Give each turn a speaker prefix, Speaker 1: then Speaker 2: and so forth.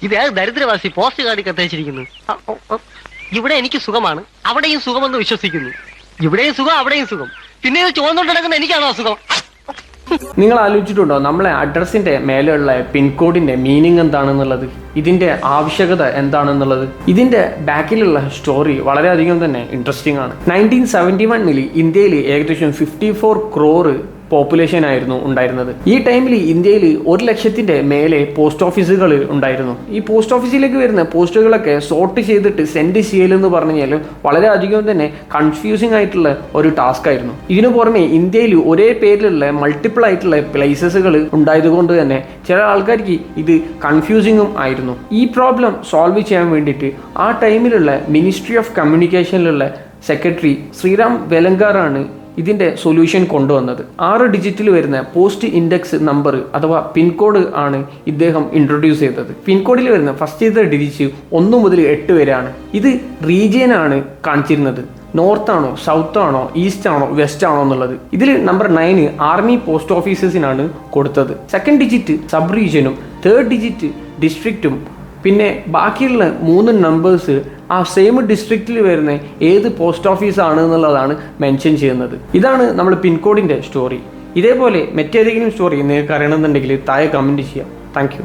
Speaker 1: ഇത് ദരിദ്രവാസി പോസ്റ്റ് കാർഡിൽ കത്തയച്ചിരിക്കുന്നു. ഇവിടെ എനിക്ക് സുഖമാണ്, അവിടെയും സുഖമെന്ന് വിശ്വസിക്കുന്നു. ഇവിടെയും സുഖം, അവിടെയും സുഖം. പിന്നെ ഇത് ചുവന്നുകൊണ്ട് നടക്കുന്ന എനിക്കാണോ അസുഖം?
Speaker 2: നിങ്ങൾ ആലോചിച്ചിട്ടുണ്ടോ നമ്മളെ അഡ്രസ്സിന്റെ മേലെയുള്ള പിൻകോഡിന്റെ മീനിങ് എന്താണെന്നുള്ളത്, ഇതിന്റെ ആവശ്യകത എന്താണെന്നുള്ളത്? ഇതിന്റെ ബാക്കിലുള്ള സ്റ്റോറി വളരെയധികം തന്നെ ഇൻട്രസ്റ്റിംഗ് ആണ്. 1971 ഇന്ത്യയിൽ ഏകദേശം 54 crore പോപ്പുലേഷൻ ആയിരുന്നു ഉണ്ടായിരുന്നത്. ഈ ടൈമിൽ ഇന്ത്യയിൽ 1 ലക്ഷത്തിന്റെ മേലെ പോസ്റ്റ് ഓഫീസുകൾ ഉണ്ടായിരുന്നു. ഈ പോസ്റ്റ് ഓഫീസിലേക്ക് വരുന്ന പോസ്റ്റുകളൊക്കെ സോർട്ട് ചെയ്തിട്ട് സെൻഡ് ചെയ്യലെന്ന് പറഞ്ഞു കഴിഞ്ഞാൽ വളരെയധികം തന്നെ കൺഫ്യൂസിംഗ് ആയിട്ടുള്ള ഒരു ടാസ്ക് ആയിരുന്നു. ഇതിനു പുറമെ ഇന്ത്യയിൽ ഒരേ പേരിലുള്ള മൾട്ടിപ്പിൾ ആയിട്ടുള്ള പ്ലേസസുകൾ ഉണ്ടായതുകൊണ്ട് തന്നെ ചില ആൾക്കാർക്ക് ഇത് കൺഫ്യൂസിങ്ങും ആയിരുന്നു. ഈ പ്രോബ്ലം സോൾവ് ചെയ്യാൻ വേണ്ടിയിട്ട് ആ ടൈമിലുള്ള മിനിസ്ട്രി ഓഫ് കമ്മ്യൂണിക്കേഷനിലുള്ള സെക്രട്ടറി ശ്രീറാം വെലങ്കാറാണ് ഇതിൻ്റെ സൊല്യൂഷൻ കൊണ്ടുവന്നത്. 6 ഡിജിറ്റിൽ വരുന്ന പോസ്റ്റ് ഇൻഡെക്സ് നമ്പർ അഥവാ പിൻകോഡ് ആണ് ഇദ്ദേഹം ഇൻട്രൊഡ്യൂസ് ചെയ്തത്. പിൻകോഡിൽ വരുന്ന ഫസ്റ്റ് ഡിജിറ്റ് 1 മുതൽ 8 വരെയാണ്. ഇത് റീജിയനാണ് കാണിച്ചിരുന്നത്. നോർത്ത് ആണോ, സൗത്ത് ആണോ, ഈസ്റ്റ് ആണോ, വെസ്റ്റ് ആണോ എന്നുള്ളത്. ഇതിൽ നമ്പർ 9 ആർമി പോസ്റ്റ് ഓഫീസേഴ്സിനാണ് കൊടുത്തത്. സെക്കൻഡ് ഡിജിറ്റ് സബ് റീജിയനും, തേർഡ് ഡിജിറ്റ് ഡിസ്ട്രിക്റ്റും, പിന്നെ ബാക്കിയുള്ള 3 നമ്പേഴ്സ് ആ സെയിം ഡിസ്ട്രിക്റ്റിൽ വരുന്ന ഏത് പോസ്റ്റ് ഓഫീസ് ആണ് എന്നുള്ളതാണ് മെൻഷൻ ചെയ്യുന്നത്. ഇതാണ് നമ്മൾ പിൻകോഡിൻ്റെ സ്റ്റോറി. ഇതേപോലെ മറ്റേതെങ്കിലും സ്റ്റോറി നിങ്ങൾക്ക് അറിയണമെന്നുണ്ടെങ്കിൽ താഴെ കമൻറ്റ് ചെയ്യാം. Thank you.